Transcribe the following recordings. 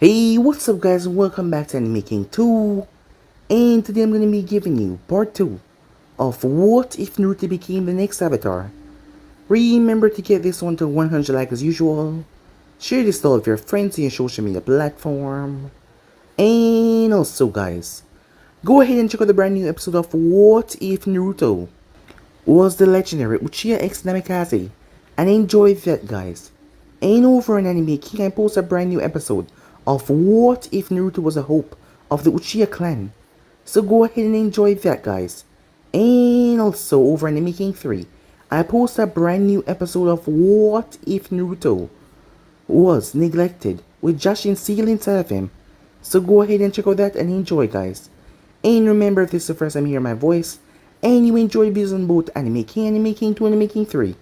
Hey, what's up guys, welcome back to Anime King 2, and today I'm going to be giving you part 2 of What If Naruto Became the Next Avatar. Remember to get this one to 100 likes as usual, share this to all of your friends on your social media platform, and also guys, go ahead and check out the brand new episode of What If Naruto was the legendary Uchiha X Namikaze, and enjoy that guys. And over on Anime King I post a brand new episode of What If Naruto Was a Hope of the Uchiha clan. So go ahead and enjoy that guys. And also over on Anime King 3, I post a brand new episode of What If Naruto Was Neglected with Jashin Seal inside of him. So go ahead and check out that and enjoy guys. And remember, if this is the first time you hear my voice and you enjoy videos on both Anime King 2, Anime King 3,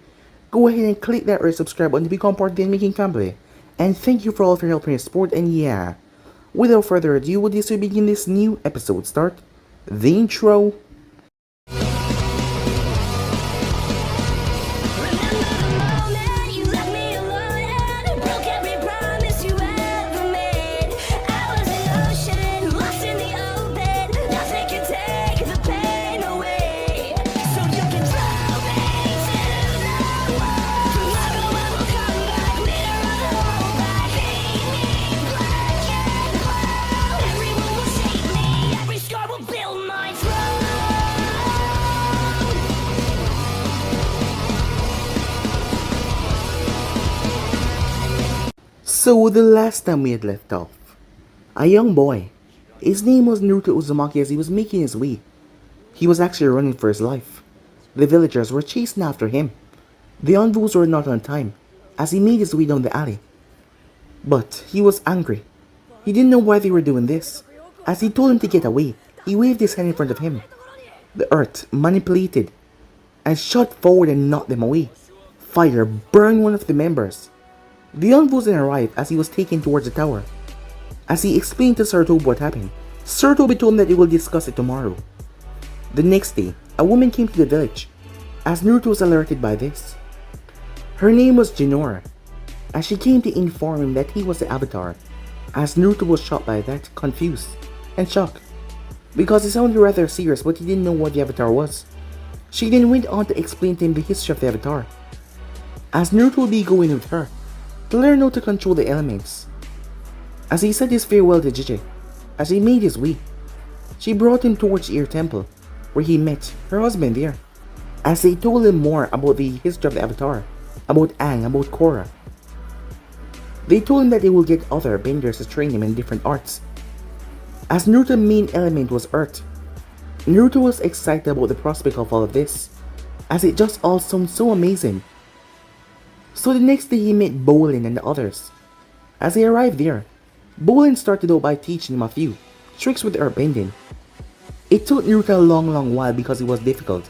go ahead and click that red subscribe button to become part of the Anime King family. And thank you for all of your help and your support. And yeah, without further ado, with this we begin this new episode. Start the intro. So the last time we had left off, a young boy, his name was Naruto Uzumaki, as he was making his way. He was actually running for his life. The villagers were chasing after him. The envoys were not on time, as he made his way down the alley. But he was angry. He didn't know why they were doing this. As he told him to get away, he waved his hand in front of him. The earth manipulated and shot forward and knocked them away. Fire burned one of the members. The envoys then arrived as he was taken towards the tower. As he explained to Sarutobi what happened, Sarutobi told him that they will discuss it tomorrow. The next day, a woman came to the village, as Naruto was alerted by this. Her name was Jinora, as she came to inform him that he was the Avatar, as Naruto was shocked by that, confused and shocked, because it sounded rather serious but he didn't know what the Avatar was. She then went on to explain to him the history of the Avatar, as Naruto would be going with her to learn how to control the elements. As he said his farewell to Jiji, as he made his way, she brought him towards the Ear Temple, where he met her husband there, as they told him more about the history of the Avatar, about Aang, about Korra. They told him that they will get other benders to train him in different arts. As Naruto's main element was Earth, Naruto was excited about the prospect of all of this, as it just all sounded so amazing. So the next day he met Bolin and the others. As they arrived there, Bolin started out by teaching him a few tricks with earthbending. It took Naruto a long while because it was difficult,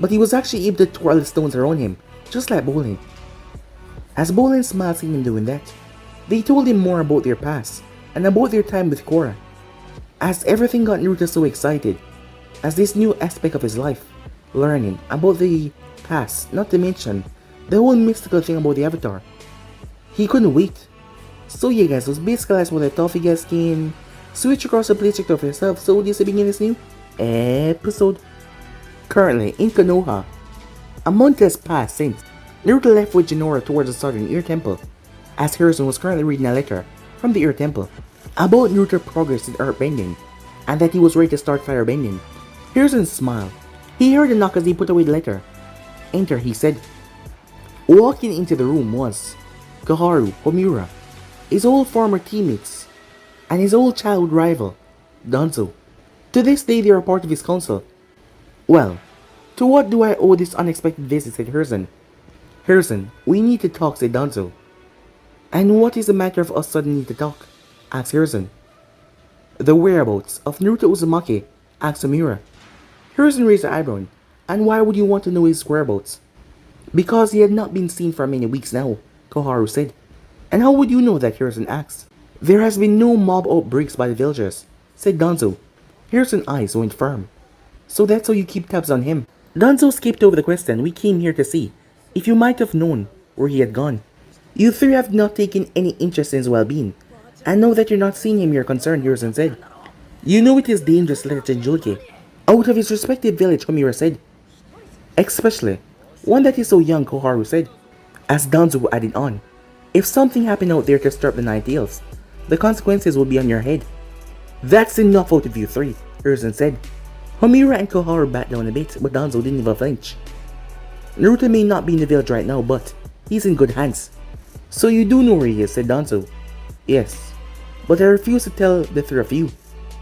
but he was actually able to twirl the stones around him, just like Bolin. As Bolin smiled seeing him doing that, they told him more about their past and about their time with Korra. As everything got Naruto so excited, as this new aspect of his life, learning about the past, not to mention the whole mystical thing about the Avatar. He couldn't wait. So yeah guys, was basically that's what I thought you guys can switch across the play, check it out for yourself. So this is the beginning of this new episode. Currently in Konoha, a month has passed since Naruto left with Jinora towards the southern Ear Temple, as Hiruzen was currently reading a letter from the Ear Temple about Naruto's progress in earthbending, and that he was ready to start firebending. Hiruzen smiled. He heard a knock as he put away the letter. Enter, he said. Walking into the room was Koharu Homura, his old former teammates, and his old childhood rival, Danzo. To this day they are part of his council. Well, to what do I owe this unexpected visit, said Hiruzen. Hiruzen, we need to talk, said Danzo. And what is the matter of us suddenly to talk? Asked Hiruzen. The whereabouts of Naruto Uzumaki, asked Homura. Hiruzen raised an eyebrow. And why would you want to know his whereabouts? Because he had not been seen for many weeks now, Koharu said. And how would you know that, Hiruzen asked. There has been no mob outbreaks by the villagers, said Danzo. Hiruzen's eyes went firm. So that's how you keep tabs on him. Danzo skipped over the question. We came here to see if you might have known where he had gone. You three have not taken any interest in his well-being, And now that you're not seeing him, you're concerned, Hiruzen said. You know it is dangerous to let Jinchuriki out of his respective village, Homura said. Especially one that is so young, Koharu said. As Danzo added on, if something happened out there to disturb the Nine Tails, the consequences will be on your head. That's enough out of you three, Hiruzen said. Homura and Koharu backed down a bit, but Danzo didn't even flinch. Naruto may not be in the village right now, but he's in good hands. So you do know where he is, said Danzo. Yes, but I refuse to tell the three of you.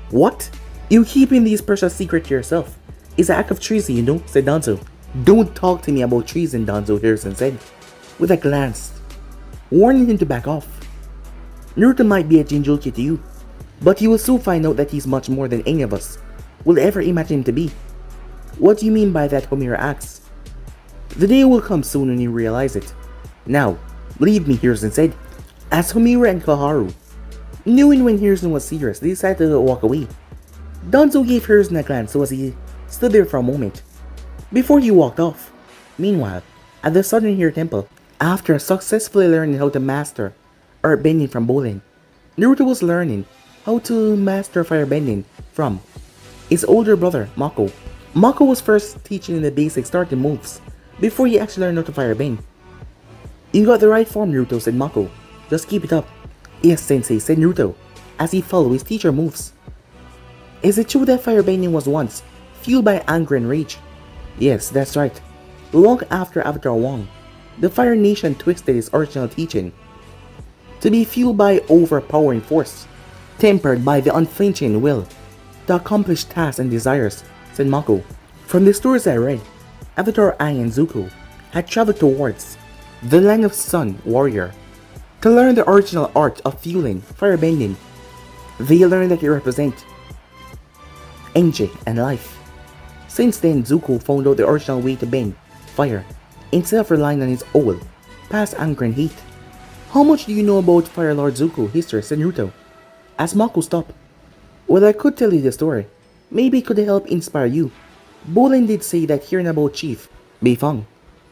What? You keeping these precious secrets to yourself is an act of treason, you know, said Danzo. Don't talk to me about treason, Danzo, Hiruzen said, with a glance, warning him to back off. Naruto might be a Jinchuriki to you, but you will soon find out that he's much more than any of us will ever imagine him to be. What do you mean by that, Homura asks. The day will come soon when you realize it. Now, believe me, Hiruzen said, as Homura and Koharu, knowing when Hiruzen was serious, they decided to walk away. Danzo gave Hiruzen a glance so as he stood there for a moment, before he walked off. Meanwhile, at the Southern Hero Temple, after successfully learning how to master earthbending from Bolin, Naruto was learning how to master firebending from his older brother, Mako. Mako was first teaching him the basic starting moves before he actually learned how to firebend. You got the right form, Naruto, said Mako. Just keep it up. Yes, Sensei, said Naruto, as he followed his teacher moves. Is it true that firebending was once fueled by anger and rage? Yes, that's right. Long after Avatar Wong, the Fire Nation twisted its original teaching to be fueled by overpowering force, tempered by the unflinching will to accomplish tasks and desires, said Mako. From the stories I read, Avatar Aang and Zuko had traveled towards the land of Sun Warrior to learn the original art of fueling firebending. They learned that it represents energy and life. Since then, Zuko found out the original way to bend fire instead of relying on his oil, past anger and hate. How much do you know about Fire Lord Zuko history, said Naruto, as Mako stopped. Well, I could tell you the story. Maybe it could help inspire you. Bolin did say that hearing about Chief Beifong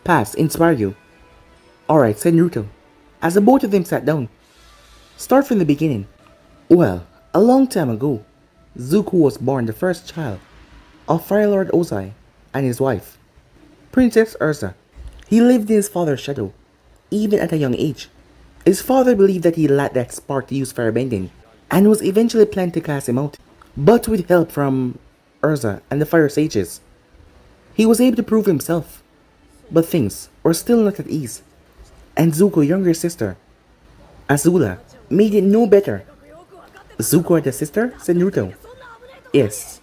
past inspire you. Alright, said Naruto, as the both of them sat down. Start from the beginning. Well, a long time ago, Zuko was born the first child of Fire Lord Ozai and his wife, Princess Urza. He lived in his father's shadow, even at a young age. His father believed that he lacked that spark to use firebending, and was eventually planning to cast him out. But with help from Urza and the Fire Sages, he was able to prove himself. But things were still not at ease, and Zuko's younger sister, Azula, made it no better. Zuko had a sister, said Naruto. Yes,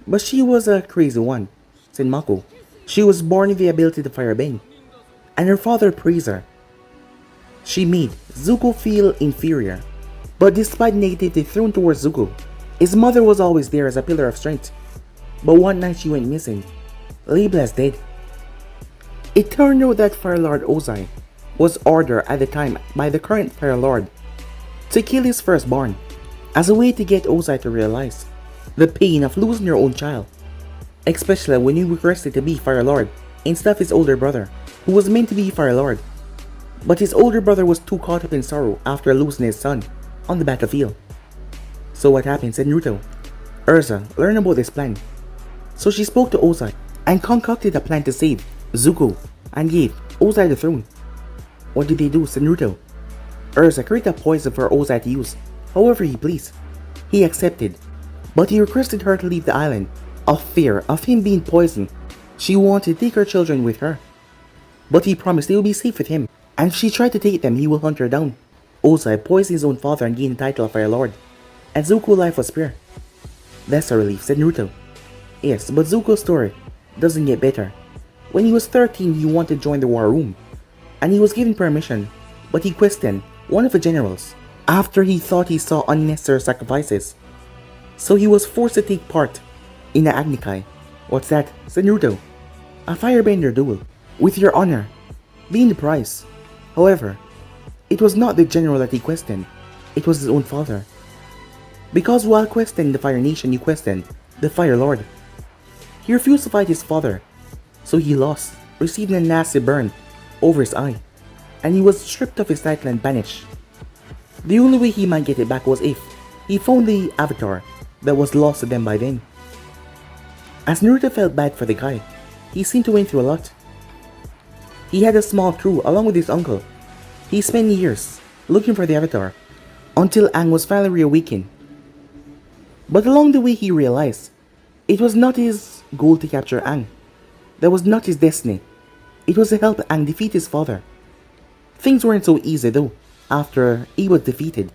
but she was a crazy one, said Mako. She was born with the ability to firebend, and her father praised her. She made Zuko feel inferior, but despite negativity thrown towards Zuko, his mother was always there as a pillar of strength. But one night she went missing, labeled as dead. It turned out that Fire Lord Ozai was ordered at the time by the current Fire Lord to kill his firstborn, as a way to get Ozai to realize the pain of losing your own child, especially when you requested to be Fire Lord instead of his older brother, who was meant to be Fire Lord. But his older brother was too caught up in sorrow after losing his son on the battlefield. So what happened, said Naruto. Urza learned about this plan, so she spoke to Ozai and concocted a plan to save Zuko and gave Ozai the throne. What did they do, said Naruto. Urza created a poison for Ozai to use however he pleased. He accepted, but he requested her to leave the island of fear of him being poisoned. She wanted to take her children with her, but he promised they would be safe with him, and if she tried to take them, he will hunt her down. Ozai poisoned his own father and gained the title of Fire Lord, and Zuko's life was spared. That's a relief, said Naruto. Yes, but Zuko's story doesn't get better. When he was 13, he wanted to join the war room, and he was given permission, but he questioned one of the generals after he thought he saw unnecessary sacrifices. So he was forced to take part in the Agnikai. What's that, said Naruto. A firebender duel, with your honor being the prize. However, it was not the general that he questioned, it was his own father. Because while questioning the Fire Nation, he questioned the Fire Lord. He refused to fight his father, so he lost, receiving a nasty burn over his eye, and he was stripped of his title and banished. The only way he might get it back was if he found the avatar that was lost to them by then. As Naruto felt bad for the guy, he seemed to went through a lot. He had a small crew along with his uncle. He spent years looking for the avatar until Aang was finally reawakened. But along the way he realized it was not his goal to capture Aang. That was not his destiny. It was to help Aang defeat his father. Things weren't so easy though. After he was defeated,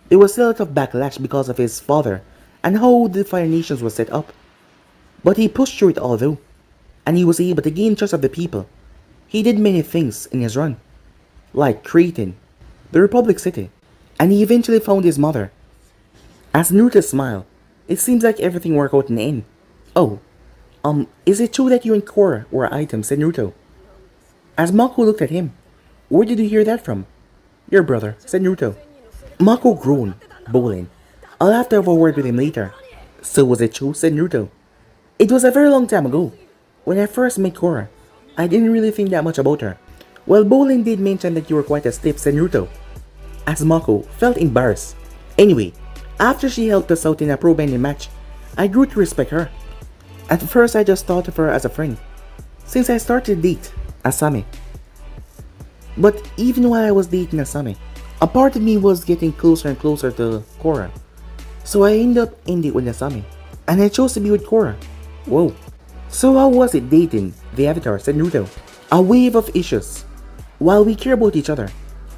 there was still a lot of backlash because of his father and how the Fire Nations was set up. But he pushed through it all though, and he was able to gain trust of the people. He did many things in his run, like creating the Republic City, and he eventually found his mother. As Naruto smiled, it seems like everything worked out in the end. Oh, is it true that you and Korra were items, said Naruto. As Mako looked at him, where did you hear that from? Your brother, said Naruto. Mako groaned, bowling. I'll have to have a word with him later. So was it true, said Naruto. It was a very long time ago. When I first met Korra, I didn't really think that much about her. Well, Bolin did mention that you were quite a stiff, said Naruto. As Mako felt embarrassed. Anyway, after she helped us out in a pro-bending match, I grew to respect her. At first I just thought of her as a friend, since I started to date Asami. But even while I was dating Asami, a part of me was getting closer and closer to Korra. So I ended up ending with Asami, and I chose to be with Korra. Whoa. So how was it dating the Avatar, said Naruto. A wave of issues. While we care about each other,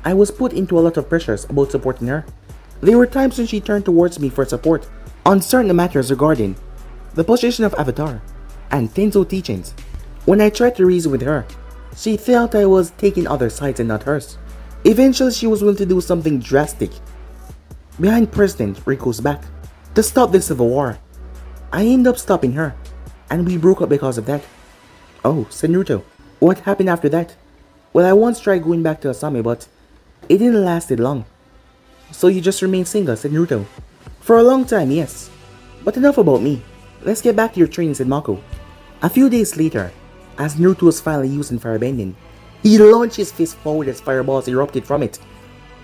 I was put into a lot of pressures about supporting her. There were times when she turned towards me for support on certain matters regarding the position of Avatar and Tenzo teachings. When I tried to reason with her, she felt I was taking other sides and not hers. Eventually she was willing to do something drastic behind President Riku's back to stop the civil war. I ended up stopping her, and we broke up because of that. Oh, said Naruto. What happened after that? Well, I once tried going back to Asami, but it didn't last long. So you just remained single, said Naruto. For a long time, yes. But enough about me. Let's get back to your training, said Mako. A few days later, as Naruto was finally using firebending, he launched his fist forward as fireballs erupted from it,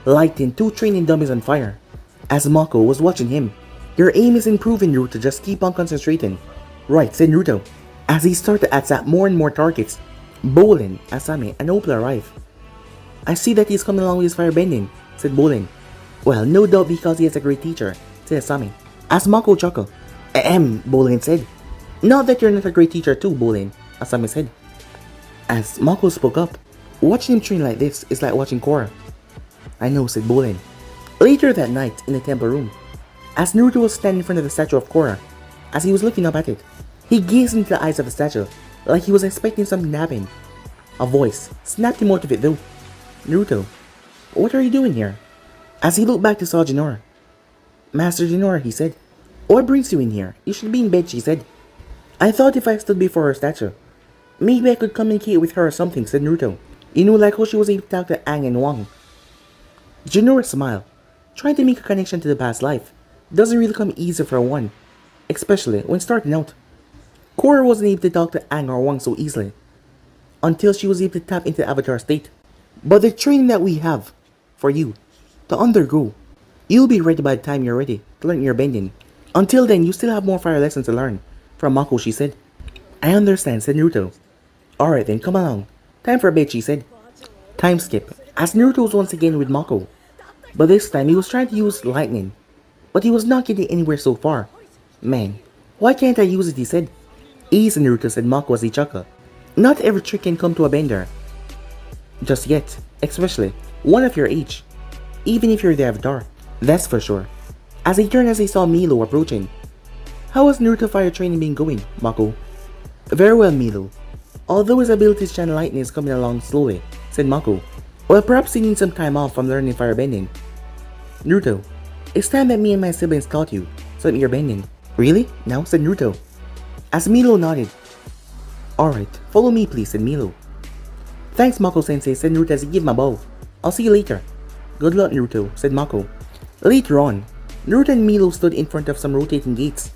lighting two training dummies on fire. As Mako was watching him, your aim is improving, Naruto, just keep on concentrating. Right, said Naruto. As he started to attack more and more targets, Bolin, Asami, and Opal arrive. I see that he's coming along with his firebending, said Bolin. Well, no doubt because he is a great teacher, said Asami. As Mako chuckled, Bolin said. Not that you're not a great teacher too, Bolin, Asami said. As Mako spoke up, watching him train like this is like watching Korra. I know, said Bolin. Later that night, in the temple room, as Naruto was standing in front of the statue of Korra, as he was looking up at it, he gazed into the eyes of the statue like he was expecting something to happen. A voice snapped him out of it though. Naruto, what are you doing here? As he looked back to saw Jinora. Master Jinora, he said. What brings you in here? You should be in bed, she said. I thought if I stood before her statue, maybe I could communicate with her or something, said Naruto. You know, like how she was able to talk to Aang and Wang. Jinora smiled. Trying to make a connection to the past life doesn't really come easy for one, especially when starting out. Korra wasn't able to talk to Aang or Wang so easily, until she was able to tap into the Avatar state. But the training that we have for you to undergo, you'll be ready by the time you're ready to learn your bending. Until then, you still have more fire lessons to learn from Mako, she said. I understand, said Naruto. Alright then, come along. Time for a bed, she said. Time skip, as Naruto was once again with Mako. But this time he was trying to use lightning, but he was not getting anywhere so far. Man, why can't I use it, he said. Easy, Naruto, said Mako as he chuckled. Not every trick can come to a bender. Just yet, especially one of your age. Even if you're the Avatar, that's for sure. As he turned as he saw Milo approaching. How has Naruto fire training been going, Mako? Very well, Milo. Although his ability to channel lightning is coming along slowly, said Mako. Well, perhaps he needs some time off from learning firebending. Naruto, it's time that me and my siblings taught you some airbending. Really? Now, said Naruto. As Milo nodded. Alright, follow me please, said Milo. Thanks, Mako-sensei, said Naruto as he gave him a bow. I'll see you later. Good luck, Naruto, said Mako. Later on, Naruto and Milo stood in front of some rotating gates.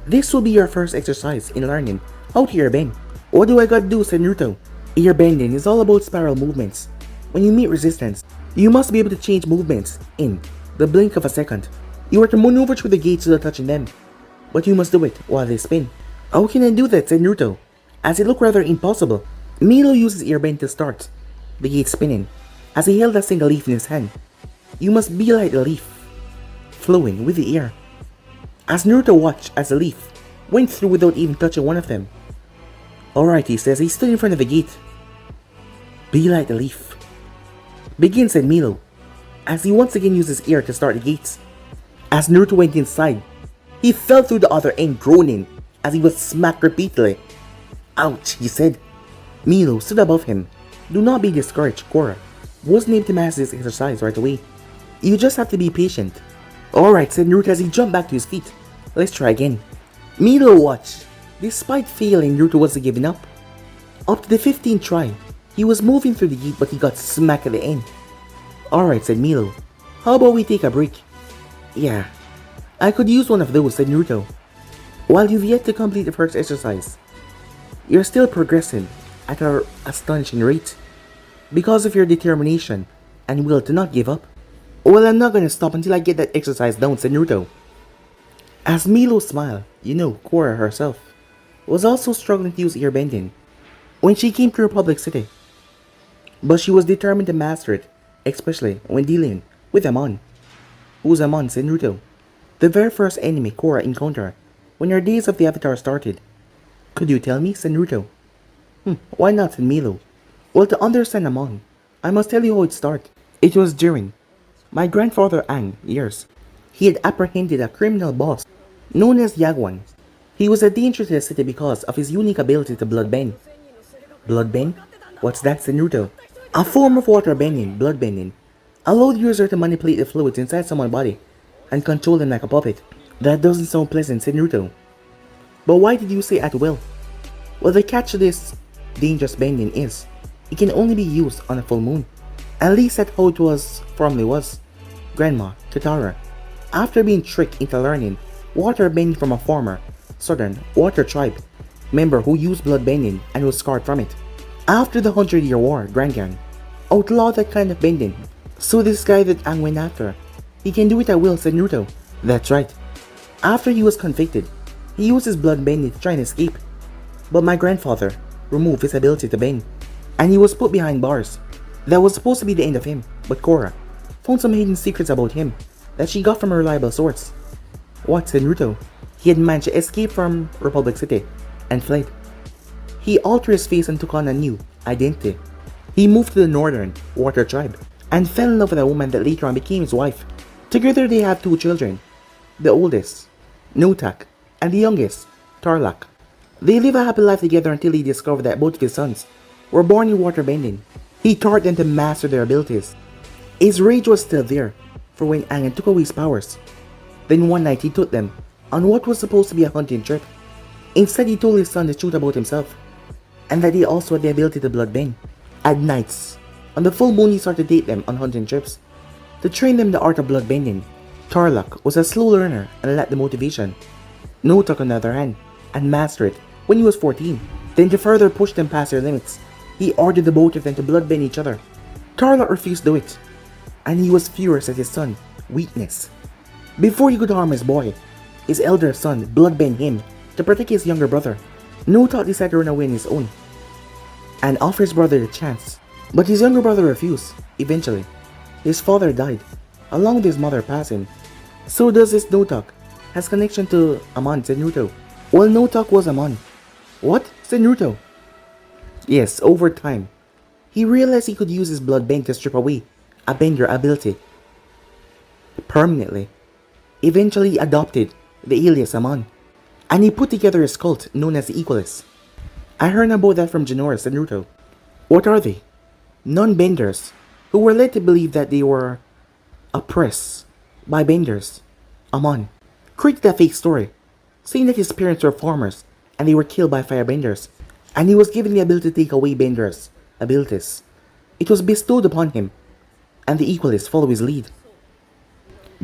This will be your first exercise in learning how to airbend. What do I gotta do, said Naruto. Airbending is all about spiral movements. When you meet resistance, You must be able to change movements in the blink of a second. You are to maneuver through the gates without touching them, but you must do it while they spin. How can I do that? Said Naruto, as it looked rather impossible. Milo used his airbend to start the gate spinning, as he held a single leaf in his hand. You must be like the leaf, flowing with the air. As Naruto watched as the leaf went through without even touching one of them. Alright, he says, he stood in front of the gate. Be like the leaf. Begin, said Milo, as he once again used his ear to start the gates. As Naruto went inside, he fell through the other end, groaning as he was smacked repeatedly. Ouch, he said. Milo stood above him. Do not be discouraged, Korra wasn't able to master this exercise right away. You just have to be patient. Alright, said Naruto as he jumped back to his feet. Let's try again. Milo watched. Despite failing, Naruto wasn't giving up. Up to the 15th try, he was moving through the gate, but he got smacked at the end. Alright, said Milo. How about we take a break? Yeah, I could use one of those, said Naruto. While you've yet to complete the first exercise, you're still progressing at an astonishing rate because of your determination and will to not give up. Well, I'm not gonna stop until I get that exercise down, said Naruto. As Milo smiled, Korra herself was also struggling to use airbending when she came to Republic City. But she was determined to master it, especially when dealing with Amon. Who's Amon, said Naruto? The very first enemy Korra encountered when her days of the Avatar started. Could you tell me, said Naruto? Why not, said Milo. Well, to understand Amon, I must tell you how it started. It was during my grandfather Ang years. He had apprehended a criminal boss known as Yagwan. He was a danger to the city because of his unique ability to bloodbend. Bloodbend? What's that, said Naruto? A form of water bending, bloodbending, allowed the user to manipulate the fluids inside someone's body and control them like a puppet. That doesn't sound pleasant, said Naruto. But why did you say at will? Well, the catch to this dangerous bending is, it can only be used on a full moon. At least that's how it formerly was. Grandma Katara, after being tricked into learning water bending from a former southern water tribe member who used blood bending and was scarred from it. After the 100-Year War, Grangang outlawed that kind of bending. So this guy that Aang went after, he can do it at will, said Naruto. That's right. After he was convicted, he used his blood bending to try and escape. But my grandfather removed his ability to bend, and he was put behind bars. That was supposed to be the end of him, but Korra found some hidden secrets about him that she got from a reliable source. What, said Naruto? He had managed to escape from Republic City and fled. He altered his face and took on a new identity. He moved to the Northern Water Tribe and fell in love with a woman that later on became his wife. Together they have 2 children, the oldest, Notak, and the youngest, Tarlak. They live a happy life together until he discovered that both of his sons were born in waterbending. He taught them to master their abilities. His rage was still there for when Aang took away his powers. Then one night he took them on what was supposed to be a hunting trip. Instead, he told his son the truth about himself, and that he also had the ability to bloodbend. At nights, on the full moon, he started to date them on hunting trips to train them the art of bloodbending. Tarlak was a slow learner and lacked the motivation. Notak, on the other hand, had mastered it when he was 14. Then to further push them past their limits, he ordered the both of them to bloodbend each other. Tarlak refused to do it, and he was furious at his son's weakness. Before he could harm his boy, his elder son bloodbend him to protect his younger brother. Notak decided to run away on his own and offer his brother the chance, but his younger brother refused. Eventually, his father died, along with his mother passing. So does this Notak has connection to Amon, said Naruto. Well, Notak was Amon. What? Said Naruto. Yes, over time, he realized he could use his blood bend to strip away a bender ability permanently. Eventually, he adopted the alias Amon, and he put together a cult known as the Equalists. I heard about that from Jinora, said Naruto. What are they? Non-benders who were led to believe that they were oppressed by benders. Amon created a fake story, saying that his parents were farmers and they were killed by firebenders, and he was given the ability to take away benders' abilities. It was bestowed upon him, and the Equalists followed his lead.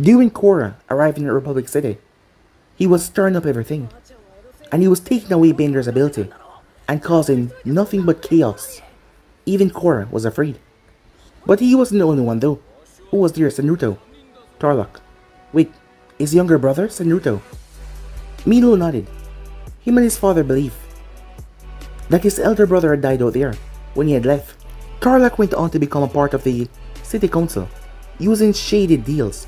During Korra arriving at Republic City, he was stirring up everything, and he was taking away Bender's ability and causing nothing but chaos. Even Korra was afraid. But he wasn't the only one though. Who was there, said Naruto? Tarlok. Wait, his younger brother, said Naruto. Milo nodded. Him and his father believed that his elder brother had died out there when he had left. Tarlok went on to become a part of the city council, using shady deals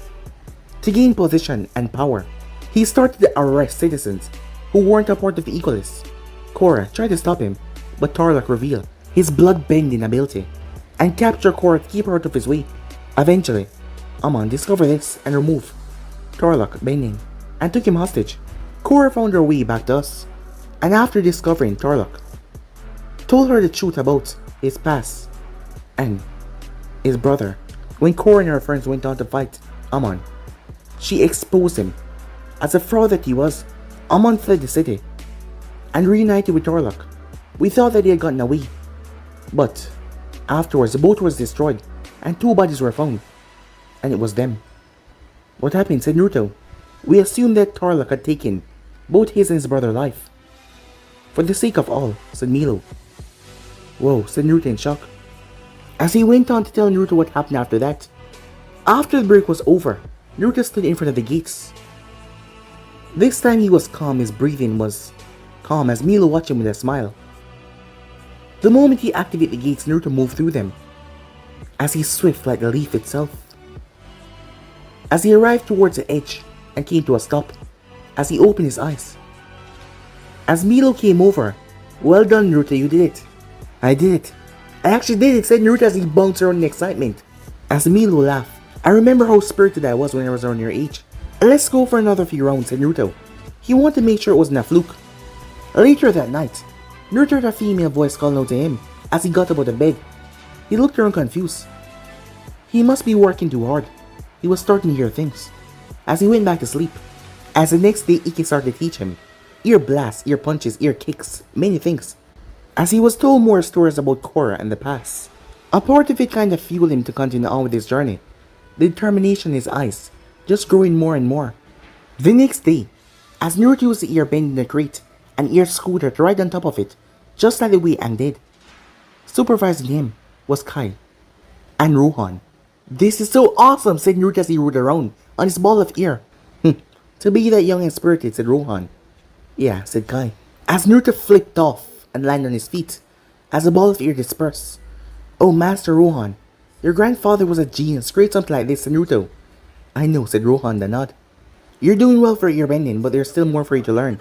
to gain position and power. He started to arrest citizens who weren't a part of the Equalists. Korra tried to stop him, but Tarlok revealed his blood-bending ability and captured Korra to keep her out of his way. Eventually, Amon discovered this and removed Tarlok bending and took him hostage. Korra found her way back to us, and after discovering Tarlok, told her the truth about his past and his brother. When Korra and her friends went on to fight Amon, she exposed him as a fraud that he was. Amon fled the city and reunited with Tarlok. We thought that he had gotten away, but afterwards the boat was destroyed and 2 bodies were found, and it was them. What happened, said Naruto. We assumed that Tarlok had taken both his and his brother's life. For the sake of all, said Milo. Whoa, said Naruto in shock, as he went on to tell Naruto what happened after that. After the break was over, Naruto stood in front of the gates. This time he was calm, his breathing was calm as Milo watched him with a smile. The moment he activated the gates, Naruto moved through them, as he swift like the leaf itself. As he arrived towards the edge and came to a stop, as he opened his eyes. As Milo came over, well done Naruto, you did it. I did it. I actually did it, said Naruto as he bounced around in excitement. As Milo laughed, I remember how spirited I was when I was around your age. Let's go for another few rounds, said Naruto. He wanted to make sure it wasn't a fluke. Later that night, Naruto heard a female voice calling out to him as he got up out of bed. He looked around confused. He must be working too hard. He was starting to hear things. As he went back to sleep. As the next day Ikki started to teach him ear blasts, ear punches, ear kicks, many things. As he was told more stories about Korra and the past. A part of it kind of fueled him to continue on with his journey. The determination in his eyes just growing more and more. The next day, as Naruto used the ear bend in the crate, an ear scooter to ride on top of it, just like the way Aang did. Supervising him was Kai and Rohan. This is so awesome, said Naruto as he rode around on his ball of ear. To be that young and spirited, said Rohan. Yeah, said Kai. As Naruto flipped off and landed on his feet, as the ball of ear dispersed. Oh, Master Rohan, your grandfather was a genius, create something like this, said Naruto. I know, said Rohan, the nod. You're doing well for ear bending, but there's still more for you to learn.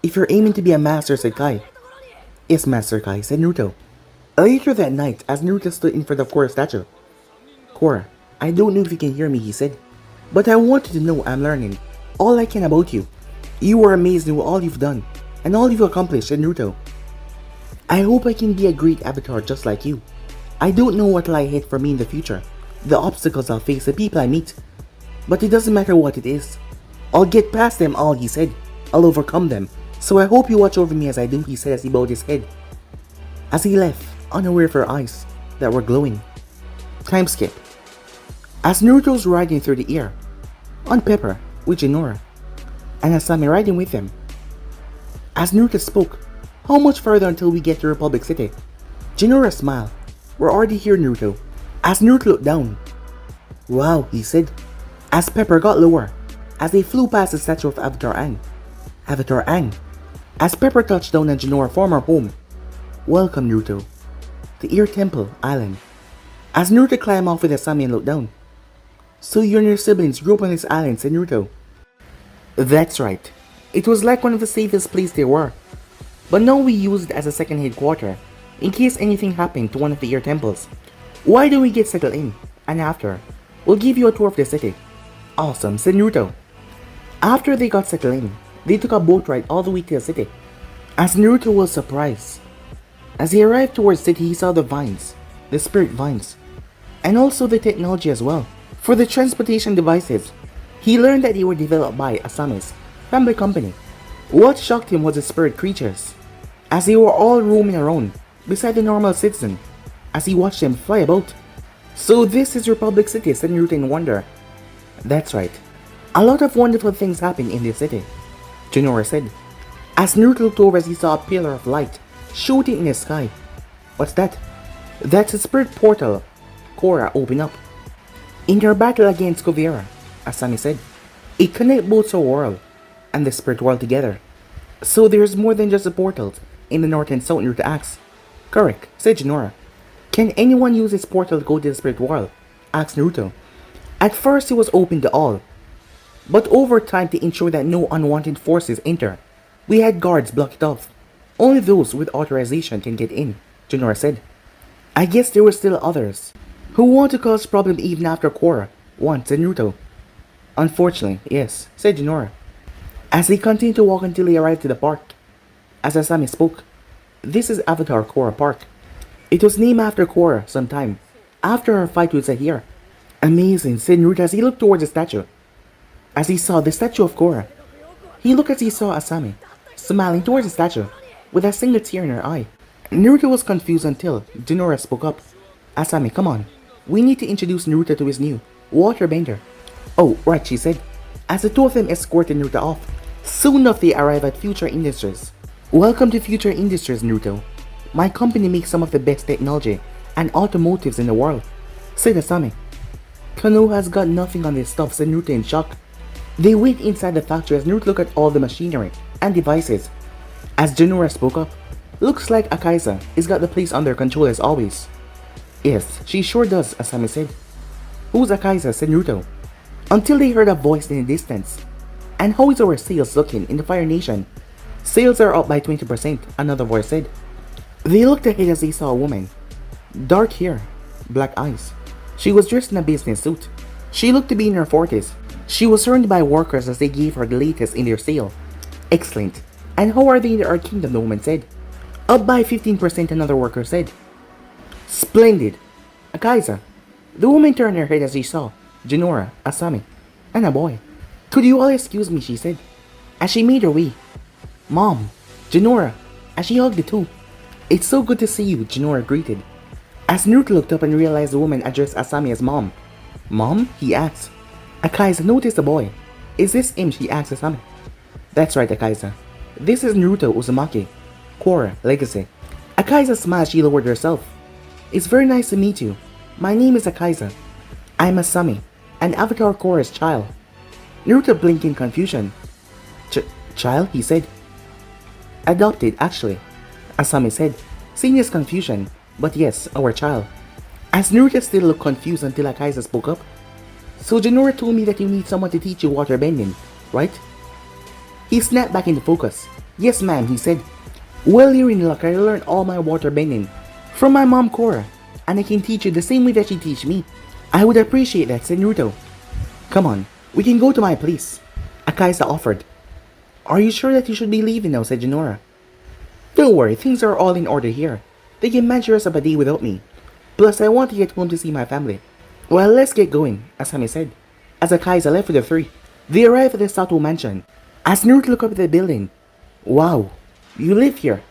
If you're aiming to be a master, said Kai. Yes, Master Kai, said Naruto. Later that night, as Naruto stood in front of Korra's statue. Korra, I don't know if you can hear me, he said, but I want you to know I'm learning all I can about you. You are amazing with all you've done, and all you've accomplished, said Naruto. I hope I can be a great avatar just like you. I don't know what lie ahead for me in the future, the obstacles I'll face, the people I meet, but it doesn't matter what it is. I'll get past them all, he said. I'll overcome them. So I hope you watch over me as I do, he said as he bowed his head. As he left, unaware of her eyes that were glowing. Time skip. As Naruto's riding through the air, on Pepper with Jinora, and Asami riding with them. As Naruto spoke, how much further until we get to Republic City? Jinora smiled. We're already here, Naruto. As Naruto looked down. Wow, he said. As Pepper got lower, as they flew past the statue of Avatar Aang. Avatar Aang. As Pepper touched down on Jinora's former home. Welcome, Naruto. The Ear Temple Island. As Naruto climbed off with Asami and looked down. So you and your siblings grew up on this island, said Naruto. That's right. It was like one of the safest places there were. But now we use it as a second headquarters, in case anything happened to one of the Ear Temples. Why don't we get settled in, and after, we'll give you a tour of the city. Awesome, said Naruto. After they got settled in, they took a boat ride all the way to the city. As Naruto was surprised. As he arrived towards the city, he saw the vines, the spirit vines, and also the technology as well. For the transportation devices, he learned that they were developed by Asami's family company. What shocked him was the spirit creatures, as they were all roaming around beside the normal citizen, as he watched them fly about. So this is Republic City, said Naruto in wonder. That's right. A lot of wonderful things happen in this city, Jinora said. As Naruto looked over as he saw a pillar of light shooting in the sky. What's that? That's a spirit portal, Korra opened up. In their battle against Kuvira, Asami said, it connects both the world and the spirit world together. So there's more than just the portals in the north and south Naruto asked. Correct, said Jinora. Can anyone use this portal to go to the spirit world? Asked Naruto. At first it was open to all, but over time to ensure that no unwanted forces enter, we had guards block it off. Only those with authorization can get in, Jinora said. I guess there were still others who want to cause problems even after Korra won, said Naruto. Unfortunately, yes, said Jinora. As they continued to walk until they arrived to the park. As Asami spoke, this is Avatar Korra Park. It was named after Korra sometime after her fight with Zahir. Amazing, said Naruto as he looked towards the statue. As he saw the statue of Korra, he looked as he saw Asami, smiling towards the statue, with a single tear in her eye. Naruto was confused until Jinora spoke up. Asami, come on. We need to introduce Naruto to his new waterbender. Oh, right, she said, as the two of them escorted Naruto off. Soon enough they arrived at Future Industries. Welcome to Future Industries, Naruto. My company makes some of the best technology and automotives in the world, said Asami. Kano has got nothing on this stuff, said Naruto in shock. They went inside the factory as Naruto looked at all the machinery and devices. As Jinora spoke up, looks like Akaisa has got the place under control as always. Yes, she sure does, Asami said. Who's Akaisa, said Naruto, until they heard a voice in the distance. And how is our sales looking in the Fire Nation? Sales are up by 20%, another voice said. They looked ahead as they saw a woman. Dark hair, black eyes. She was dressed in a business suit. She looked to be in her 40s. She was surrounded by workers as they gave her the latest in their sale. Excellent. And how are they in the Earth Kingdom, the woman said. Up by 15%, another worker said. Splendid. Akaisa. The woman turned her head as she saw Jinora, Asami, and a boy. Could you all excuse me, she said, as she made her way. Mom, Jinora, as she hugged the two. It's so good to see you, Jinora greeted. As Naruto looked up and realized the woman addressed Asami as Mom. Mom? He asked. Akaisa noticed the boy. Is this him? She asked Asami. That's right, Akaisa. This is Naruto Uzumaki, Korra Legacy. Akaisa smiled as she lowered herself. It's very nice to meet you. My name is Akaisa. I'm Asami, an Avatar Korra's child. Naruto blinked in confusion. Child? He said. Adopted, actually, Asami said, seeing his confusion, but yes, our child. As Naruto still looked confused until Akaisa spoke up. So Jinora told me that you need someone to teach you waterbending, right? He snapped back into focus. Yes ma'am, he said. Well, you're in luck. I learned all my waterbending from my mom Korra, and I can teach you the same way that she teach me. I would appreciate that, said Naruto. Come on, we can go to my place, Akaisa offered. Are you sure that you should be leaving now, said Jinora. Don't worry, things are all in order here. They can manage the rest of the day without me. Plus, I want to get home to see my family. Well, let's get going, Asami said, as Akaisa left with the three. They arrived at the Sato mansion. As Naruto looked up at the building. Wow, you live here?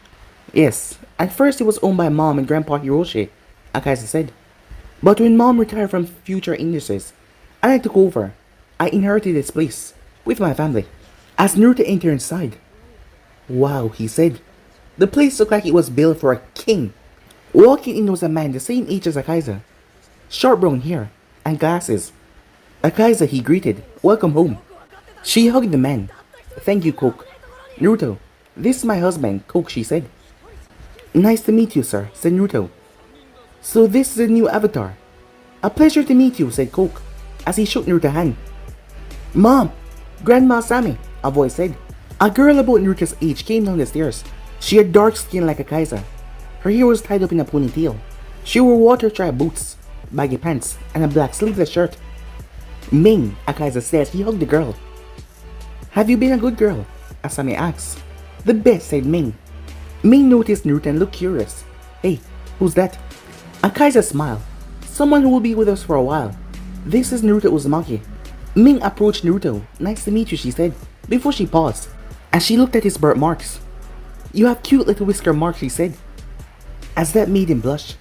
Yes, at first it was owned by Mom and Grandpa Hiroshi, Akaisa said. But when Mom retired from Future Industries, and I took over, I inherited this place, with my family. As Naruto entered inside. Wow, he said. The place looked like it was built for a king. Walking in was a man the same age as Akaisa. Short brown hair, and glasses. Akaisa, he greeted. Welcome home. She hugged the man. Thank you, Coke. Naruto, this is my husband, Coke, she said. Nice to meet you, sir, said Naruto. So this is the new avatar. A pleasure to meet you, said Coke, as he shook Naruto's hand. Mom, Grandma Asami, a voice said. A girl about Naruto's age came down the stairs. She had dark skin like Akaisa. Her hair was tied up in a ponytail. She wore water-tribe boots, baggy pants, and a black sleeveless shirt. Ming, Akaisa said. He hugged the girl. Have you been a good girl? Asami asked. The best, said Ming. Ming noticed Naruto and looked curious. Hey, who's that? Akaisa smiled. Someone who will be with us for a while. This is Naruto Uzumaki. Ming approached Naruto. Nice to meet you, she said, before she paused, as she looked at his birthmarks. You have cute little whisker marks, she said, as that made him blush.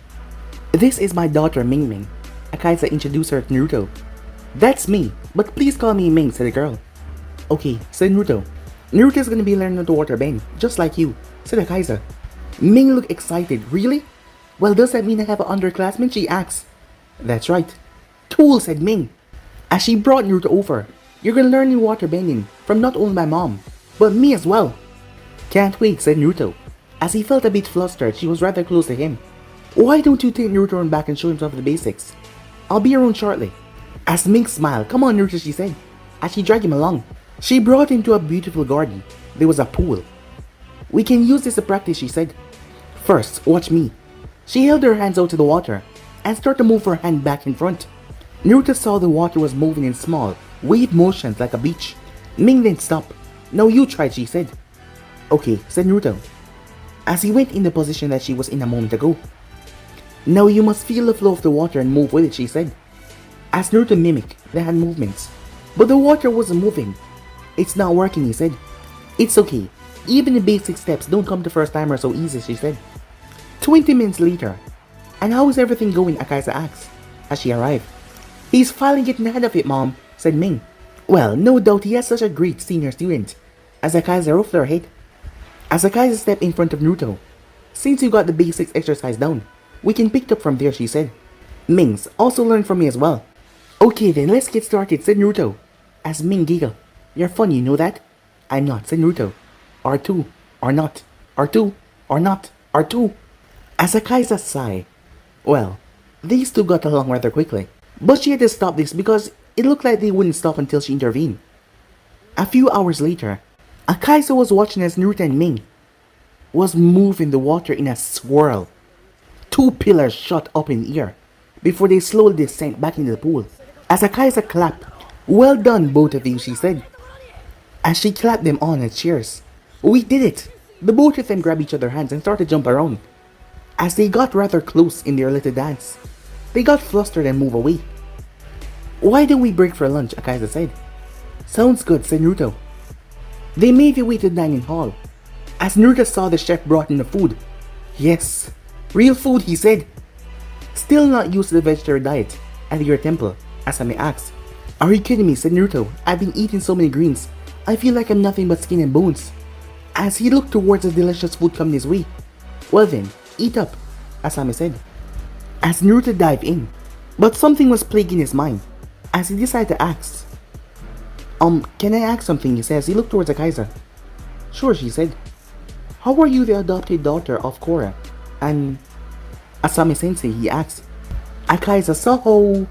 This is my daughter, Ming Ming. Akaisa introduced her to Naruto. That's me, but please call me Ming, said the girl. Okay, said Naruto. Naruto's gonna be learning the waterbend, just like you, said Akaisa. Ming looked excited. Really? Well, does that mean I have an underclassman? She asked. That's right. Cool, said Ming. As she brought Naruto over, you're gonna learn in water bending from not only my mom, but me as well. Can't wait, said Naruto. As he felt a bit flustered, she was rather close to him. Why don't you take Naruto on back and show him some of the basics? I'll be around shortly. As Ming smiled, come on Naruto, she said, as she dragged him along. She brought him to a beautiful garden. There was a pool. We can use this to practice, she said. First, watch me. She held her hands out to the water and started to move her hand back in front. Naruto saw the water was moving in small, wave motions like a beach. Ming didn't stop. Now you try, she said. Okay, said Naruto, as he went in the position that she was in a moment ago. Now you must feel the flow of the water and move with it, she said. As Naruto mimicked the hand movements, but the water wasn't moving. It's not working, he said. It's okay. Even the basic steps don't come the first time or so easy, she said. 20 minutes later. And how is everything going, Akaisa asked, as she arrived. He's finally getting ahead of it, Mom, said Ming. Well, no doubt he has such a great senior student, as Akaisa ruffled her head. As Akaisa stepped in front of Naruto. Since you got the basics exercise down, we can pick it up from there, she said. Ming's also learned from me as well. Okay then, let's get started, said Naruto. As Ming giggled. You're funny, you know that? I'm not, said Naruto. R2, or not, R2, or not, R2. As Akaisa sighed. Well, these two got along rather quickly. But she had to stop this because it looked like they wouldn't stop until she intervened. A few hours later, Akaisa was watching as Naruto and Ming was moving the water in a swirl. Two pillars shot up in the air before they slowly descent back into the pool. As Akaisa clapped, well done both of you, she said. As she clapped them on and cheers. We did it! The both of them grabbed each other's hands and started to jump around. As they got rather close in their little dance, they got flustered and moved away. Why don't we break for lunch, Akaisa said. Sounds good, said Naruto. They made their way to the dining hall. As Naruto saw the chef brought in the food. Yes, real food, he said. Still not used to the vegetarian diet at your temple, Asami asked. Are you kidding me, said Naruto. I've been eating so many greens. I feel like I'm nothing but skin and bones. As he looked towards the delicious food coming his way. Well then, eat up, Asami said. As Naruto dived in, but something was plaguing his mind. As he decided to ask. Can I ask something, he says. He looked towards Akaisa. Sure, she said. How are you the adopted daughter of Korra? And Asami-sensei, he asked. Akaisa saw how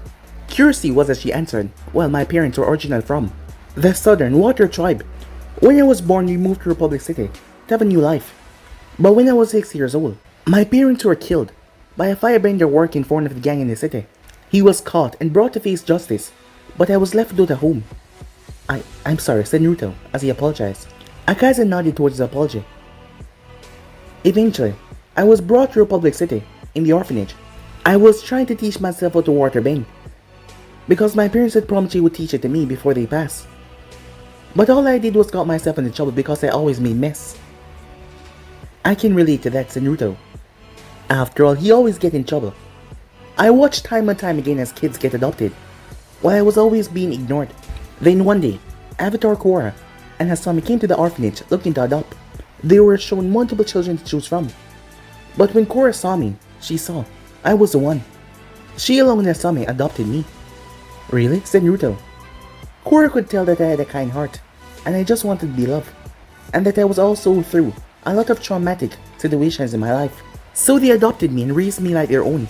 curious he was as she answered. Well, my parents were originally from the Southern Water Tribe. When I was born, we moved to Republic City to have a new life. But when I was 6 years old, my parents were killed by a firebender working for one of the gang in the city. He was caught and brought to face justice, but I was left without a home. I'm sorry, said Naruto, as he apologized. Akaisa nodded towards his apology. Eventually, I was brought to Republic City, in the orphanage. I was trying to teach myself how to water bend, because my parents had promised they would teach it to me before they passed. But all I did was got myself into trouble because I always made mess. I can relate to that, said Naruto. After all, he always get in trouble. I watched time and time again as kids get adopted, while I was always being ignored. Then one day, Avatar Korra and Hasami came to the orphanage looking to adopt. They were shown multiple children to choose from. But when Korra saw me, she saw I was the one. She along with Hasami adopted me. Really? Said Naruto. Korra could tell that I had a kind heart, and I just wanted to be loved, and that I was also through a lot of traumatic situations in my life. So they adopted me and raised me like their own.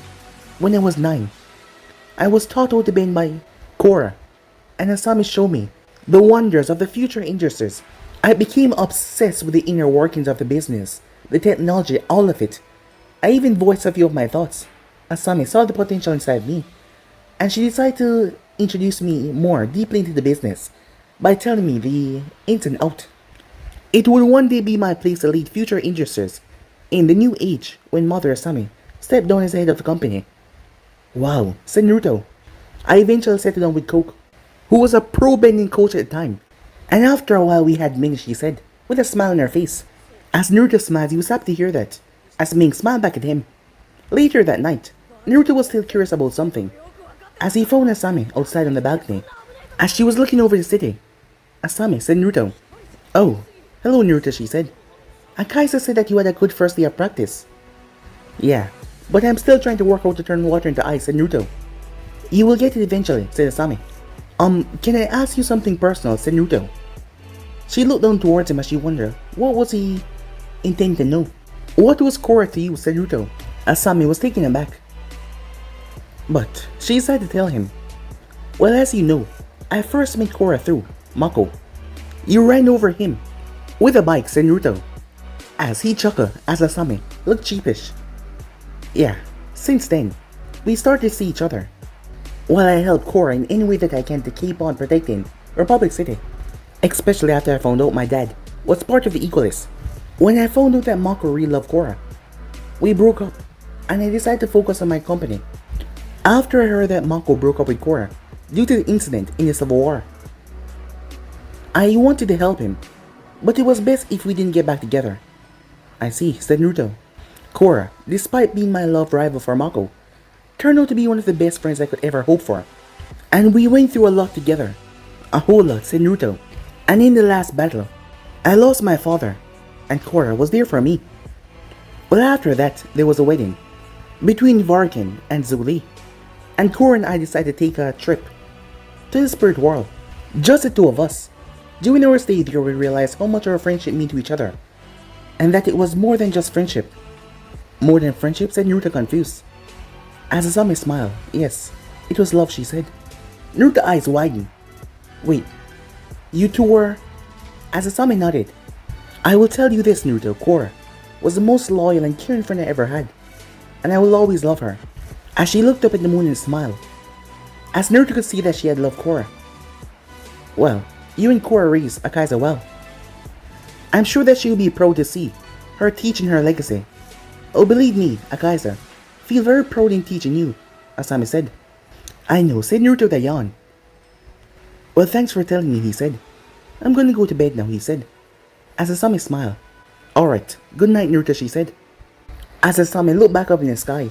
When I was 9, I was taught how to bend by Korra, and Asami showed me the wonders of the future industries. I became obsessed with the inner workings of the business, the technology, all of it. I even voiced a few of my thoughts. Asami saw the potential inside me, and she decided to introduce me more deeply into the business by telling me the ins and out. It would one day be my place to lead future industries in the new age when Mother Asami stepped down as the head of the company. Wow, said Naruto. I eventually settled down with Coke, who was a pro bending coach at the time. And after a while we had Ming, she said, with a smile on her face. As Naruto smiled, he was happy to hear that, as Ming smiled back at him. Later that night, Naruto was still curious about something, as he found Asami outside on the balcony. As she was looking over the city, Asami said Naruto. Oh, hello Naruto, she said. Akaisa said that you had a good first day of practice. Yeah, but I'm still trying to work out to turn water into ice, said Naruto. You will get it eventually, said Asami. Can I ask you something personal, said Naruto. She looked down towards him as she wondered, what was he intending to know? What was Korra to you, said Naruto. Asami was taken aback. But she decided to tell him. Well, as you know, I first met Korra through Mako. You ran over him with a bike, said Naruto. As he chuckled as Asami looked sheepish. Yeah, since then, we started to see each other. While I help Korra in any way that I can to keep on protecting Republic City. Especially after I found out my dad was part of the Equalists. When I found out that Mako really loved Korra, we broke up and I decided to focus on my company. After I heard that Mako broke up with Korra due to the incident in the Civil War, I wanted to help him, but it was best if we didn't get back together. I see, said Naruto. Korra, despite being my love rival for Mako, turned out to be one of the best friends I could ever hope for. And we went through a lot together. A whole lot, said Naruto. And in the last battle, I lost my father, and Korra was there for me. Well, after that, there was a wedding between Varkin and Zuli, and Korra and I decided to take a trip to the spirit world, just the two of us. During our stay there, we realized how much our friendship meant to each other, and that it was more than just friendship. More than friendship, said Naruto, confused. As Asami smiled, yes, it was love, she said. Naruto's eyes widened. Wait, you two were... As Asami nodded. I will tell you this, Naruto, Korra was the most loyal and caring friend I ever had, and I will always love her. As she looked up at the moon and smiled, as Naruto could see that she had loved Korra. Well, you and Korra raised Akaza well. I'm sure that she will be proud to see her teaching her legacy. Oh, believe me, Akaza, feel very proud in teaching you, Asami said. I know, said Naruto with a yawn. Well, thanks for telling me, he said. I'm gonna go to bed now, he said. As Asami smiled. Alright, good night, Naruto, she said. As Asami looked back up in the sky,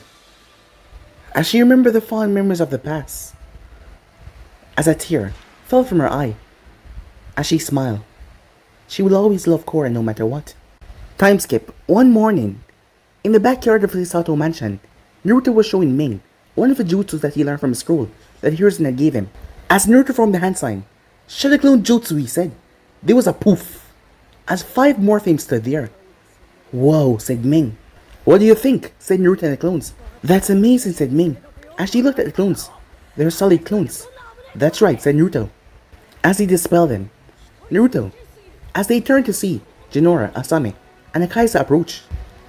as she remembered the fond memories of the past, as a tear fell from her eye, as she smiled. She will always love Korra no matter what. Time skip. One morning, in the backyard of the Sato mansion, Naruto was showing Ming one of the jutsus that he learned from his scroll that Hiruzen gave him. As Naruto formed the hand sign, Shadow Clone Jutsu, he said. There was a poof, as 5 more things stood there. Whoa, said Ming. What do you think? Said Naruto and the clones. That's amazing, said Ming, as she looked at the clones. They're solid clones. That's right, said Naruto, as he dispelled them. Naruto, as they turned to see Jinora, Asami, and Akaisa approach.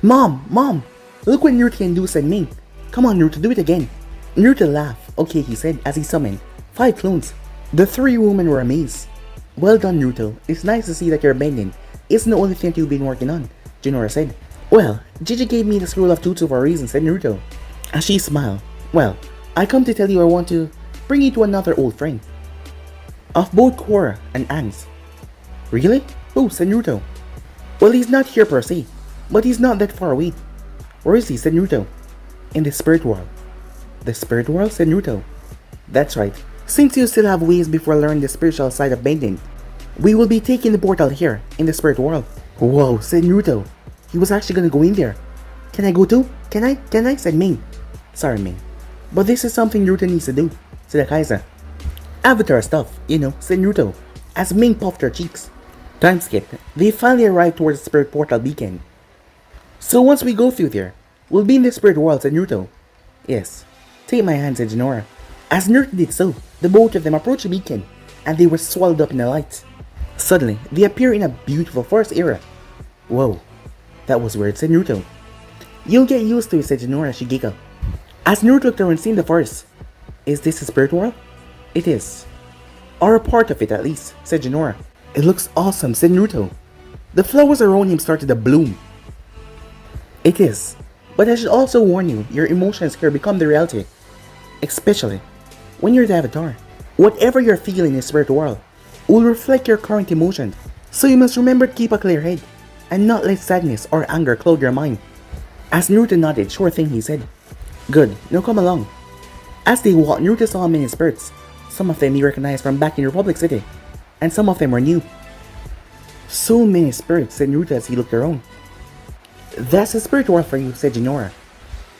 Mom, look what Naruto can do, said Ming. Come on, Naruto, do it again. Naruto laughed. Okay, he said, as he summoned 5 clones. The 3 women were amazed. Well done, Naruto. It's nice to see that your bending isn't the only thing that you've been working on, Jinora said. Well, Gigi gave me the scroll of Jutsu for a reason, said Naruto, as she smiled. Well, I come to tell you I want to bring you to another old friend of both Korra and Ans. Really? Who? Said Naruto. Well, he's not here per se, but he's not that far away. Where is he? Said Naruto. In the spirit world. The spirit world? Said Naruto. That's right. Since you still have ways before learning the spiritual side of bending, we will be taking the portal here in the spirit world. Whoa, said Naruto. He was actually gonna go in there. Can I go too? Can I? Said Ming. Sorry, Ming, but this is something Naruto needs to do, said Akaisa. Avatar stuff, you know, said Naruto, as Ming puffed her cheeks. Time skip. They finally arrived towards the spirit portal beacon. So once we go through there, we'll be in the spirit world, said Naruto. Yes. Take my hand, said Jinora. As Naruto did so, the both of them approached the beacon, and they were swallowed up in the light. Suddenly, they appear in a beautiful forest area. Whoa, that was weird, said Naruto. You'll get used to it, said Jinora as she giggled. As Naruto looked around seeing the forest. Is this a spirit world? It is. Or a part of it at least, said Jinora. It looks awesome, said Naruto. The flowers around him started to bloom. It is. But I should also warn you, your emotions here become the reality. Especially when you're the avatar. Whatever you're feeling in the spirit world will reflect your current emotions. So you must remember to keep a clear head and not let sadness or anger cloud your mind. As Naruto nodded, sure thing, he said. Good, now come along. As they walked, Naruto saw many spirits. Some of them he recognized from back in Republic City, and some of them were new. So many spirits, said Naruto as he looked around. That's a spirit world for you, said Jinora.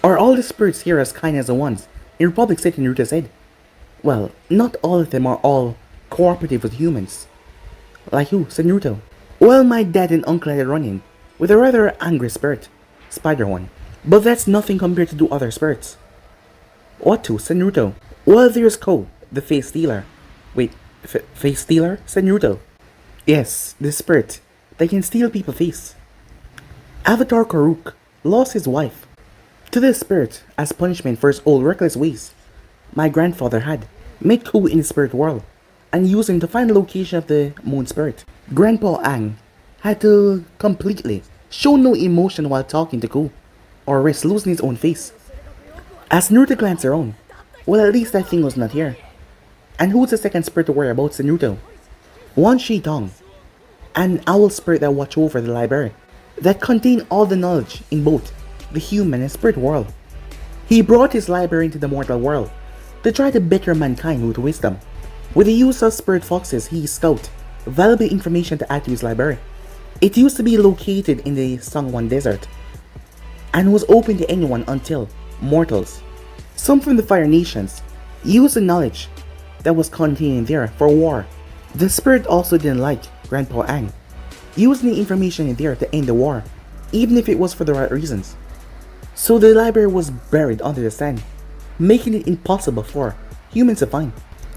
Are all the spirits here as kind as the ones in Republic City, Naruto said. Well, not all of them are all cooperative with humans. Like who? Said Naruto. Well, my dad and uncle had a run-in with a rather angry spirit, Spider one. But that's nothing compared to the other spirits. What to? Said Naruto. Well, there's Ko, the face stealer. Wait, face stealer? Said Naruto. Yes, the spirit that can steal people's face. Avatar Karuk lost his wife to this spirit as punishment for his old reckless ways. My grandfather had met Ku in the spirit world and used him to find the location of the moon spirit. Grandpa Ang had to completely show no emotion while talking to Ku, or risk losing his own face. As Naruto glanced around, well, at least that thing was not here. And who's the second spirit to worry about? Said Naruto. Wan Shi Tong, an owl spirit that watched over the library that contained all the knowledge in both the human and spirit world. He brought his library into the mortal world to try to better mankind with wisdom. With the use of spirit foxes, he scouted valuable information to add to his library. It used to be located in the Sangwon Desert and was open to anyone until mortals, some from the Fire Nations, used the knowledge that was contained there for war. The spirit also didn't like Grandpa Ang using the information in there to end the war, even if it was for the right reasons. So the library was buried under the sand, making it impossible for humans to find.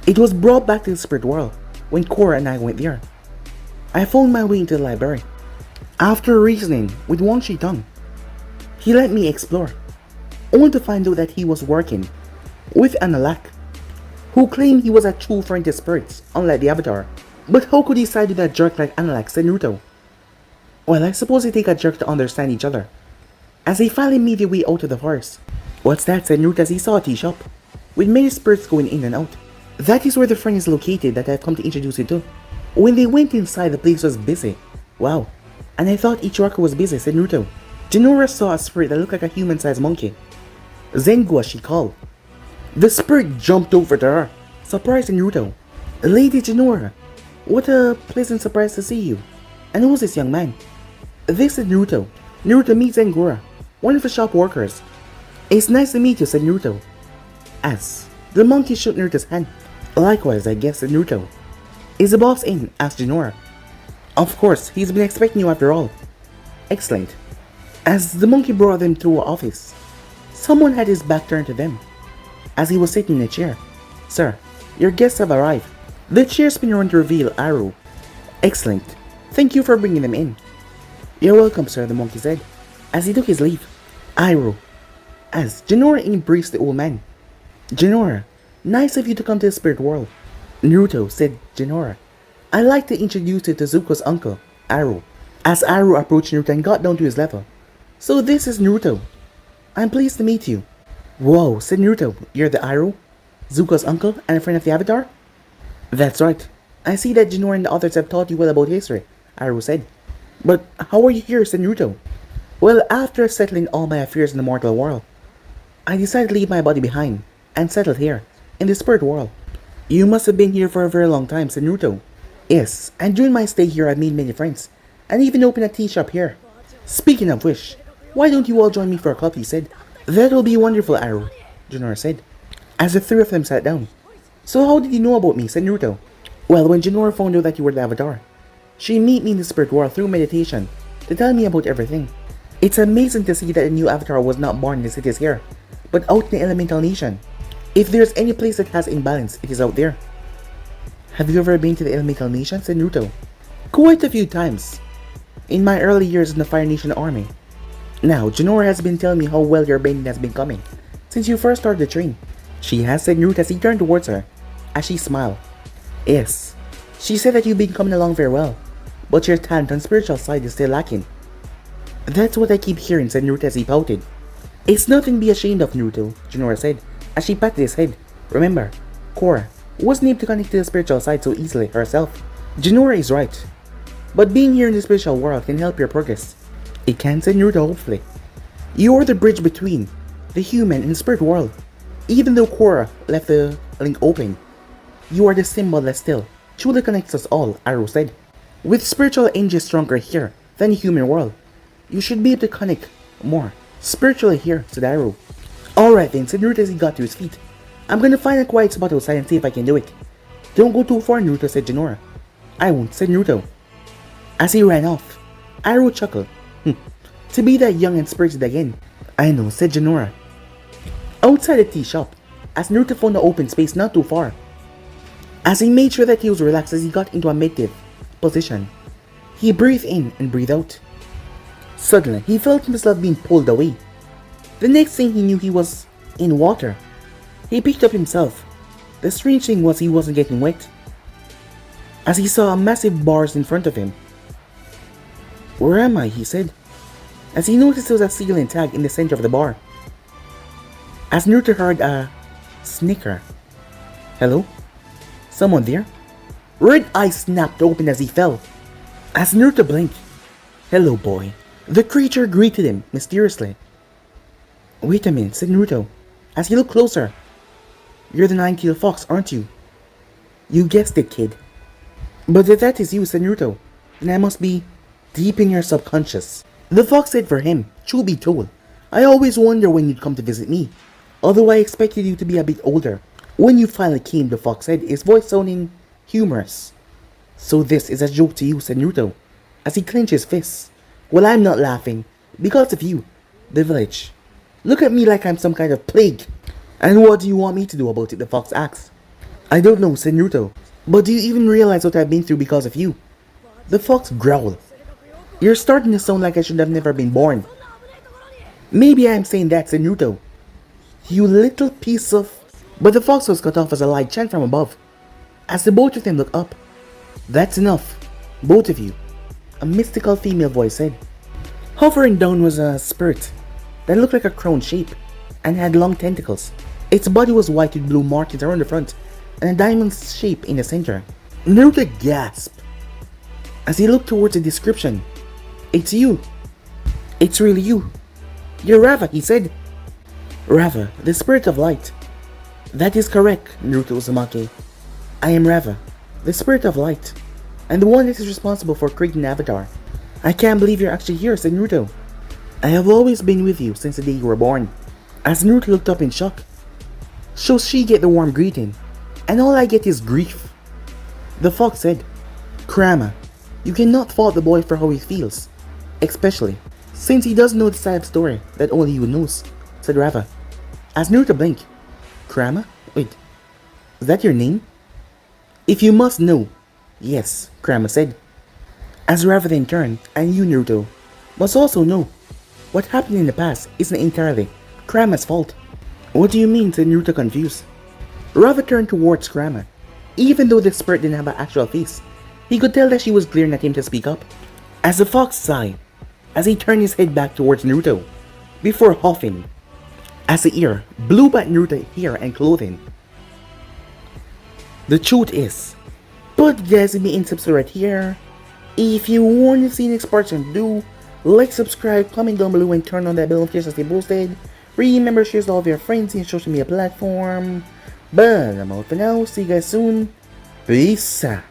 It was brought back to the spirit world when Korra and I went there. I found my way into the library. After reasoning with Wang Shitong, he let me explore, only to find out that he was working with Analak, who claimed he was a true friend to spirits, unlike the Avatar. But how could he side with a jerk like Analak? Said Naruto. Well, I suppose it take a jerk to understand each other. As they finally made their way out of the forest. What's that? Said Naruto as he saw a tea shop, with many spirits going in and out. That is where the friend is located that I've come to introduce you to. When they went inside, the place was busy. Wow. And I thought each worker was busy, said Naruto. Jinora saw a spirit that looked like a human-sized monkey. Zengua, she called. The spirit jumped over to her, surprising Naruto. Lady Jinora, what a pleasant surprise to see you. And who's this young man? This is Naruto. Naruto meets Zengura, one of the shop workers. It's nice to meet you, said Naruto. As the monkey shook Naruto's hand. Likewise, I guess, said Naruto. Is the boss in? Asked Jinora. Of course, he's been expecting you after all. Excellent. As the monkey brought them through our office, someone had his back turned to them. As he was sitting in a chair. Sir, your guests have arrived. The chair spinner went to reveal Aru. Excellent. Thank you for bringing them in. You're welcome, sir, the monkey said, as he took his leave. Aru. As Jinora embraced the old man. Jinora, nice of you to come to the spirit world. Naruto, said Jinora. I'd like to introduce you to Zuko's uncle, Aru. As Aru approached Naruto and got down to his level. So this is Naruto. I'm pleased to meet you. Whoa, said Naruto, you're the Aru? Zuko's uncle and a friend of the Avatar? That's right. I see that Jinora and the others have taught you well about history, Aru said. But how are you here, said Naruto? Well, after settling all my affairs in the mortal world, I decided to leave my body behind and settled here, in the spirit world. You must have been here for a very long time, said Naruto. Yes, and during my stay here I've made many friends, and even opened a tea shop here. Speaking of which, why don't you all join me for a coffee, said. That'll be wonderful, Aru, Jinora said, as the three of them sat down. So how did you know about me, said Naruto. Well, when Jinora found out that you were the Avatar, she met me in the spirit world through meditation to tell me about everything. It's amazing to see that the new Avatar was not born in the cities here, but out in the elemental nation. If there's any place that has imbalance, it is out there. Have you ever been to the elemental nation, said Naruto. Quite a few times, in my early years in the Fire Nation army. Now, Jinora has been telling me how well your bending has been coming since you first started the train. She has, said Naruto as he turned towards her, as she smiled. Yes, she said that you've been coming along very well, but your talent and spiritual side is still lacking. That's what I keep hearing, said Naruto as he pouted. It's nothing to be ashamed of, Naruto, Jinora said, as she patted his head. Remember, Korra wasn't able to connect to the spiritual side so easily herself. Jinora is right, but being here in the spiritual world can help your progress. It can, said Naruto hopefully. You are the bridge between the human and the spirit world. Even though Korra left the link open, you are the symbol that still truly connects us all, Aru said. With spiritual energy stronger here than the human world, you should be able to connect more spiritually here, said Aru. Alright then, said Naruto as he got to his feet. I'm gonna find a quiet spot outside and see if I can do it. Don't go too far, Naruto, said Jinora. I won't, said Naruto. As he ran off, Iroh chuckled. To be that young and spirited again. I know, said Jinora. Outside the tea shop, as Naruto found an open space not too far. As he made sure that he was relaxed as he got into a meditative position, he breathed in and breathed out. Suddenly, he felt himself being pulled away. The next thing he knew, he was in water. He picked up himself. The strange thing was he wasn't getting wet, as he saw a massive bars in front of him. Where am I? He said, as he noticed there was a ceiling tag in the center of the bar. As Naruto heard a snicker. Hello? Someone there? Red eyes snapped open as he fell. As Naruto blinked. Hello, boy. The creature greeted him mysteriously. Wait a minute, said Naruto, as he looked closer. You're the nine-tailed fox, aren't you? You guessed it, kid. But if that is you, said Naruto, then I must be deep in your subconscious. The fox said for him, truth be told, I always wonder when you'd come to visit me, although I expected you to be a bit older. When you finally came, the fox said, his voice sounding humorous. So this is a joke to you, said Naruto, as he clenched his fists. Well, I'm not laughing, because of you, the village. Look at me like I'm some kind of plague. And what do you want me to do about it, the fox asked. I don't know, said Naruto, but do you even realize what I've been through because of you? The fox growled. You're starting to sound like I should have never been born. Maybe I'm saying that, said Naruto. You little piece of... But the fox was cut off as a light chant from above. As the both of them looked up. That's enough, both of you, a mystical female voice said. Hovering down was a spirit that looked like a crown shape and had long tentacles. Its body was white with blue markings around the front and a diamond shape in the center. Naruto gasped as he looked towards the description. It's you. It's really you. You're Rava, he said. Rava, the spirit of light. That is correct, Naruto Uzumaki. I am Rava, the spirit of light, and the one that is responsible for creating the Avatar. I can't believe you're actually here, said Naruto. I have always been with you since the day you were born. As Naruto looked up in shock. So she get the warm greeting, and all I get is grief. The fox said, Kurama, you cannot fault the boy for how he feels, especially since he doesn't know the side of story that only you knows, said Rava. As Naruto blinked. Kurama? Wait, is that your name? If you must know. Yes, Kurama said. As Rava then turned, and you, Naruto, must also know. What happened in the past isn't entirely Kurama's fault. What do you mean, said Naruto confused. Rava turned towards Kurama. Even though the spirit didn't have an actual face, he could tell that she was glaring at him to speak up. As the fox sighed, as he turned his head back towards Naruto, before huffing, as the ear blew back Naruto's hair and clothing. The truth is, but guys, let me subscribe right here. If you want to see next part, do like, subscribe, comment down below, and turn on that bell notification to stay posted. Remember, share to all of your friends in social media platform. But I'm out for now. See you guys soon. Peace out.